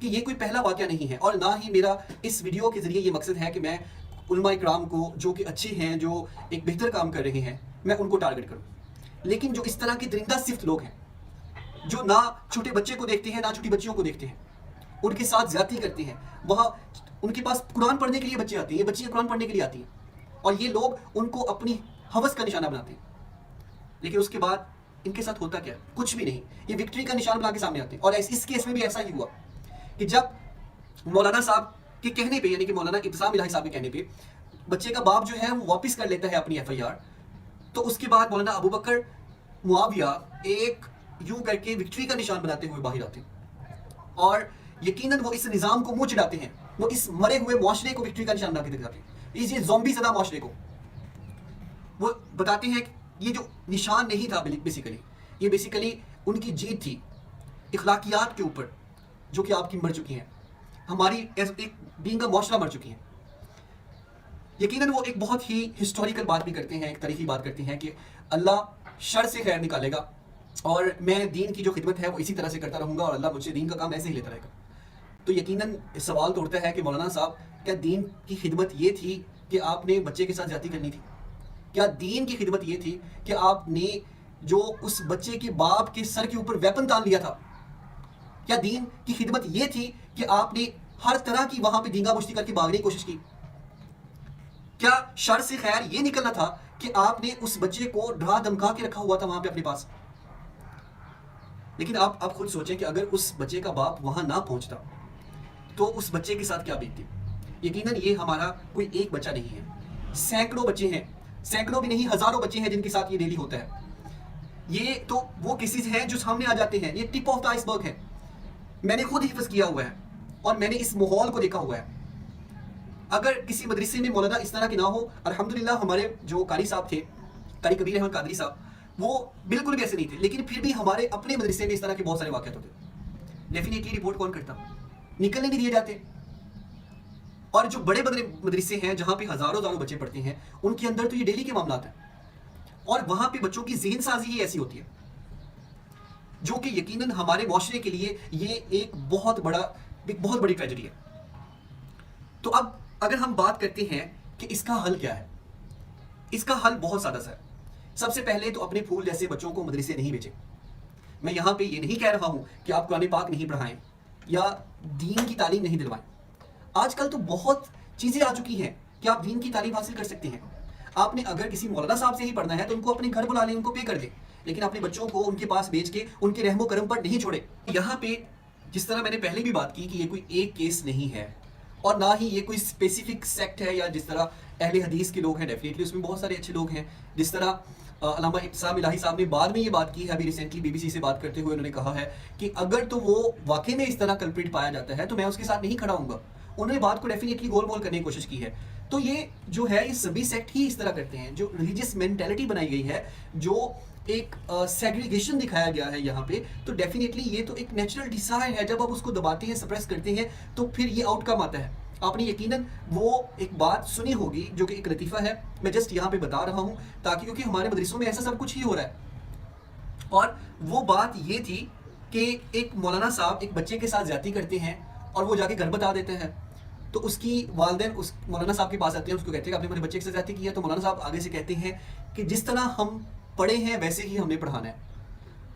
کہ یہ کوئی پہلا واقعہ نہیں ہے، اور نہ ہی میرا اس ویڈیو کے ذریعے یہ مقصد ہے کہ میں علماء اکرام کو جو کہ اچھے ہیں، جو ایک بہتر کام کر رہے ہیں، میں ان کو ٹارگٹ کروں. لیکن جو اس طرح کے درندہ صفت لوگ ہیں جو نہ چھوٹے بچے کو دیکھتے ہیں نہ چھوٹی بچیوں کو دیکھتے ہیں، ان کے ساتھ زیادتی کرتے ہیں، وہاں ان کے پاس قرآن پڑھنے کے لیے بچے آتے ہیں، یہ بچیاں قرآن پڑھنے کے لیے آتی ہیں، اور یہ لوگ ان کو اپنی ہوس کا نشانہ بناتے ہیں. لیکن اس کے بعد ان کے ساتھ ہوتا کیا ہے؟ کچھ بھی نہیں. یہ وکٹری کا نشان بنا کے سامنے آتے ہیں. اور اس کیس میں بھی ایسا ہی ہوا کہ جب مولانا صاحب کے کہنے پہ، یعنی کہ مولانا ابتسام الہی صاحب کے کہنے پہ، بچے کا باپ جو ہے وہ واپس کر لیتا ہے اپنی FIR، تو اس کے بعد مولانا ابو بکر معاویہ ایک یوں کر کے وکٹری کا نشان بناتے ہوئے باہر آتے ہیں، اور یقیناً وہ اس نظام کو منہ چڑھاتے ہیں، وہ اس مرے ہوئے معاشرے کو وکٹری کا نشان بنا کے دکھاتے ہیں، اس زومبی زدہ معاشرے کو وہ بتاتے ہیں کہ یہ جو نشان نہیں تھا بیسیکلی، یہ بیسیکلی ان کی جیت تھی اخلاقیات کے اوپر، جو کہ آپ کی مر چکی ہیں، ہماری ایک دین کا معاشرہ مر چکی ہیں. یقیناً وہ ایک بہت ہی ہسٹوریکل بات بھی کرتے ہیں، ایک تاریخی بات کرتے ہیں کہ اللہ شر سے خیر نکالے گا، اور میں دین کی جو خدمت ہے وہ اسی طرح سے کرتا رہوں گا، اور اللہ مجھ سے دین کا کام ایسے ہی لیتا رہے گا. تو یقیناً سوال تو اٹھتا ہے کہ مولانا صاحب، کیا دین کی خدمت یہ تھی کہ آپ نے بچے کے ساتھ زیادتی کرنی تھی؟ کیا دین کی خدمت یہ تھی کہ آپ نے جو اس بچے کے باپ کے سر کے اوپر ویپن تان لیا تھا؟ کیا دین کی خدمت یہ تھی کہ آپ نے ہر طرح کی وہاں پہ دینگا مشتی کر کے بھاگنے کی کوشش کی؟ کیا شر سے خیر یہ نکلنا تھا کہ آپ نے اس بچے کو ڈرا دھمکا کے رکھا ہوا تھا وہاں پہ اپنے پاس؟ لیکن آپ خود سوچیں کہ اگر اس بچے کا باپ وہاں نہ پہنچتا تو اس بچے کے ساتھ کیا بیتتی؟ یقیناً یہ ہمارا کوئی ایک بچہ نہیں ہے، سینکڑوں بچے ہیں، سینکڑوں بھی نہیں ہزاروں بچے ہیں جن کے ساتھ یہ ڈیلی ہوتا ہے. یہ تو وہ کیسز ہیں جو سامنے آ جاتے ہیں، یہ ٹپ آف دا آئس برگ ہے. میں نے خود حفظ کیا ہوا ہے اور میں نے اس ماحول کو دیکھا ہوا ہے. اگر کسی مدرسے میں مولانا اس طرح کے نہ ہو، الحمدللہ ہمارے جو قاری صاحب تھے، قاری کبیر احمد قادری صاحب، وہ بالکل بھی ایسے نہیں تھے، لیکن پھر بھی ہمارے اپنے مدرسے میں اس طرح کے بہت سارے واقعات ہوتے. ڈیفینیٹلی رپورٹ کون کرتا؟ نکلنے نہیں دیے جاتے. اور جو بڑے بڑے مدرسے ہیں جہاں پہ ہزاروں بچے پڑھتے ہیں، ان کے اندر تو یہ ڈیلی کے معاملات ہیں، اور وہاں پہ بچوں کی ذہن سازی ہی ایسی ہوتی ہے، جو کہ یقیناً ہمارے معاشرے کے لیے یہ ایک بہت بڑی ٹریجڈی ہے. تو اب اگر ہم بات کرتے ہیں کہ اس کا حل کیا ہے، اس کا حل بہت سادہ سا ہے. سب سے پہلے تو اپنے پھول جیسے بچوں کو مدرسے نہیں بھیجیں. میں یہاں پہ یہ نہیں کہہ رہا ہوں کہ آپ قرآن پاک نہیں پڑھائیں یا دین کی تعلیم نہیں دلوائیں. آج کل تو بہت چیزیں آ چکی ہیں کہ آپ دین کی تعلیم حاصل کر سکتے ہیں. آپ نے اگر کسی مولانا صاحب سے ہی پڑھنا ہے تو ان کو اپنے گھر بلا لیں، ان کو پے کر دیں، لیکن اپنے بچوں کو ان کے پاس بھیج کے ان کے رحم و کرم پر نہیں چھوڑے. یہاں پہ جس طرح میں نے پہلے بھی بات کی کہ یہ کوئی ایک کیس نہیں ہے، اور نہ ہی یہ کوئی اسپیسیفک سیکٹ ہے، یا جس طرح اہل حدیث کے لوگ ہیں ڈیفینیٹلی اس میں بہت سارے اچھے لوگ ہیں. جس طرح علامہ ابتسام الہی صاحب نے بعد میں یہ بات کی ہے، ابھی ریسنٹلی BBC سے بات کرتے ہوئے انہوں نے کہا ہے کہ اگر تو وہ واقعی میں اس طرح کلپریٹ پایا جاتا ہے تو میں اس کے ساتھ نہیں کھڑا ہوں گا. انہوں نے بات کو ڈیفینیٹلی گول مول کرنے کی کوشش کی ہے. تو یہ جو ہے یہ سبھی سیکٹ ہی اس طرح کرتے ہیں، جو ریلیجیس مینٹیلٹی بنائی گئی ہے، جو ایک سیگریگیشن دکھایا گیا ہے یہاں پہ، تو ڈیفینیٹلی یہ تو ایک نیچرل ڈیزائر ہے. جب آپ اس کو دباتے ہیں، سپریس کرتے ہیں، تو پھر یہ آؤٹ کم آتا ہے. آپ نے یقیناً وہ ایک بات سنی ہوگی جو کہ ایک لطیفہ ہے، میں جسٹ یہاں پہ بتا رہا ہوں تاکہ، کیونکہ ہمارے مدرسوں میں ایسا سب کچھ ہی ہو رہا ہے. اور وہ بات یہ تھی کہ ایک مولانا صاحب ایک بچے کے ساتھ زیادتی کرتے ہیں اور وہ جا کے گھر بتا دیتے ہیں. تو اس کی والدین اس مولانا صاحب کے پاس آتے ہیں، اس کو کہتے ہیں کہ آپ نے میرے بچے کے ساتھ زیادتی کی ہے. تو مولانا صاحب آگے سے کہتے ہیں کہ جس طرح ہم پڑھے ہیں ویسے ہی ہم نے پڑھانا ہے.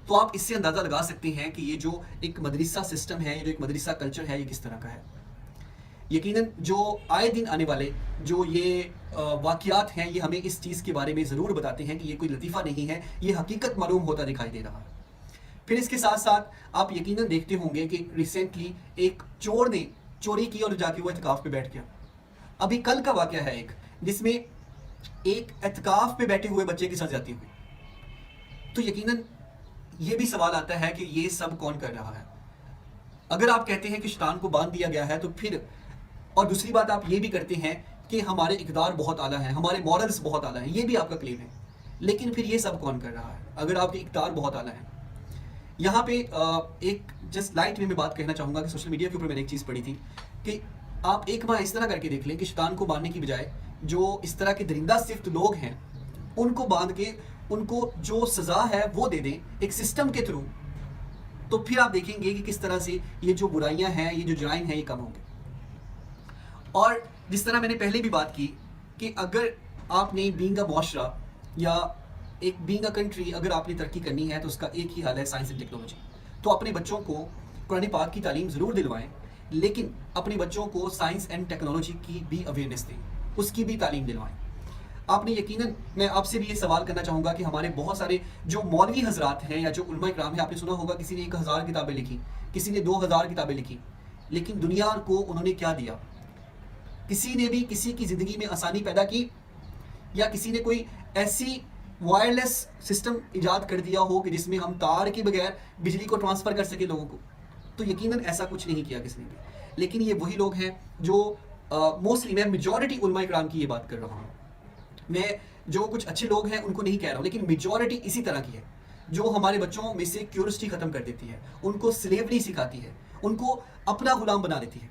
تو آپ اس سے اندازہ لگا سکتے ہیں کہ یہ جو ایک مدرسہ سسٹم ہے، جو ایک مدرسہ کلچر ہے، یہ کس طرح کا ہے. یقیناً جو آئے دن آنے والے جو یہ واقعات ہیں، یہ ہمیں اس چیز کے بارے میں ضرور بتاتے ہیں کہ یہ کوئی لطیفہ نہیں ہے، یہ حقیقت معلوم ہوتا دکھائی دے رہا ہے. پھر اس کے ساتھ ساتھ آپ یقیناً دیکھتے ہوں گے کہ ریسنٹلی ایک چور نے چوری کی اور جا کے وہ اعتکاف پہ بیٹھ گیا. ابھی کل کا واقعہ ہے ایک، جس میں ایک اعتکاف پہ بیٹھے ہوئے بچے کے ساتھ جاتی ہوئی. تو یقیناً یہ بھی سوال آتا ہے کہ یہ سب کون کر رہا ہے. اگر آپ کہتے ہیں کہ شیطان کو باندھ دیا گیا ہے تو پھر، اور دوسری بات آپ یہ بھی کرتے ہیں کہ ہمارے اقدار بہت اعلیٰ ہیں، ہمارے مورلز بہت اعلیٰ ہیں، یہ بھی آپ کا کلیم ہے، لیکن پھر یہ سب کون کر رہا ہے اگر آپ کے اقدار بہت اعلیٰ ہیں؟ یہاں پہ ایک جسٹ لائٹ میں بات کہنا چاہوں گا کہ سوشل میڈیا کے اوپر میں نے ایک چیز پڑھی تھی کہ آپ ایک ماہ اس طرح کر کے دیکھ لیں کہ شیطان کو باندھنے کی بجائے جو اس طرح کے درندہ صفت لوگ ہیں ان کو باندھ کے ان کو جو سزا ہے وہ دے دیں ایک سسٹم کے تھرو. تو پھر آپ دیکھیں گے کہ کس طرح سے یہ جو برائیاں ہیں، یہ جو جرائم ہیں، یہ کم ہوں گے. اور جس طرح میں نے پہلے بھی بات کی کہ اگر آپ نے بینگ اے معاشرہ یا ایک بینگ اے کنٹری اگر آپ نے ترقی کرنی ہے تو اس کا ایک ہی حل ہے سائنس اینڈ ٹیکنالوجی. تو اپنے بچوں کو قرآن پاک کی تعلیم ضرور دلوائیں، لیکن اپنے بچوں کو سائنس اینڈ ٹیکنالوجی کی بھی اویئرنیس دیں، اس کی بھی تعلیم دلوائیں. آپ نے یقیناً، میں آپ سے بھی یہ سوال کرنا چاہوں گا کہ ہمارے بہت سارے جو مولوی حضرات ہیں یا جو علماء کرام ہیں، آپ نے سنا ہوگا کسی نے 1000 کتابیں لکھی، کسی نے 2000 کتابیں لکھی، لیکن دنیا کو انہوں نے کیا دیا؟ کسی نے بھی کسی کی زندگی میں آسانی پیدا کی، یا کسی نے کوئی ایسی وائرلیس سسٹم ایجاد کر دیا ہو کہ جس میں ہم تار کے بغیر بجلی کو ٹرانسفر کر سکے لوگوں کو؟ تو یقیناً ایسا کچھ نہیں کیا کسی نے بھی. لیکن یہ وہی لوگ ہیں جو موسٹلی، میں میجورٹی علماء کرام کی یہ بات کر رہا ہوں، میں جو کچھ اچھے لوگ ہیں ان کو نہیں کہہ رہا ہوں، لیکن میجورٹی اسی طرح کی ہے جو ہمارے بچوں میں سے کیورسٹی ختم کر دیتی ہے، ان کو سلیوری سکھاتی ہے، ان کو اپنا غلام بنا دیتی ہے.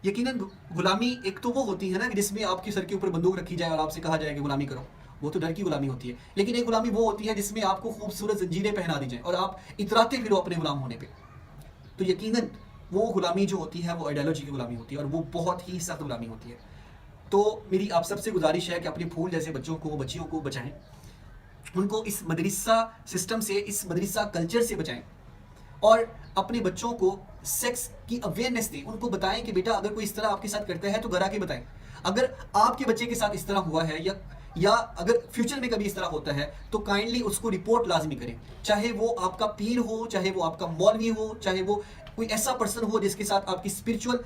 یقیناً غلامی ایک تو وہ ہوتی ہے نا کہ جس میں آپ کے سر کے اوپر بندوق رکھی جائے اور آپ سے کہا جائے کہ غلامی کرو، وہ تو ڈر کی غلامی ہوتی ہے. لیکن ایک غلامی وہ ہوتی ہے جس میں آپ کو خوبصورت زنجیریں پہنا دی جائیں اور آپ اتراتے پھرو اپنے غلام ہونے پہ. تو یقیناً وہ غلامی جو ہوتی ہے وہ آئیڈیالوجی کی غلامی ہوتی ہے، اور وہ بہت ہی سخت غلامی ہوتی ہے. تو میری آپ سب سے گزارش ہے کہ اپنے پھول جیسے بچوں کو، بچیوں کو بچائیں، ان کو اس مدرسہ سسٹم سے، اس مدرسہ کلچر سے بچائیں، اور اپنے بچوں کو سیکس کی اویئرنیس دیں. ان کو بتائیں کہ بیٹا اگر کوئی اس طرح آپ کے ساتھ کرتا ہے تو گھر آ کے بتائیں. اگر آپ کے بچے کے ساتھ اس طرح ہوا ہے یا اگر فیوچر میں کبھی اس طرح ہوتا ہے تو کائنڈلی اس کو رپورٹ لازمی کریں، چاہے وہ آپ کا پیر ہو، چاہے وہ آپ کا مولوی ہو، چاہے وہ کوئی ایسا پرسن ہو جس کے ساتھ آپ کی اسپرچول،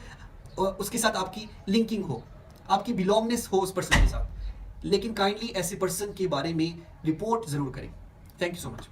اس کے ساتھ آپ کی لنکنگ ہو، آپ کی بلونگنس ہو اس پرسن کے ساتھ. لیکن کائنڈلی ایسے پرسن کے بارے میں رپورٹ ضرور کریں. Thank you so much.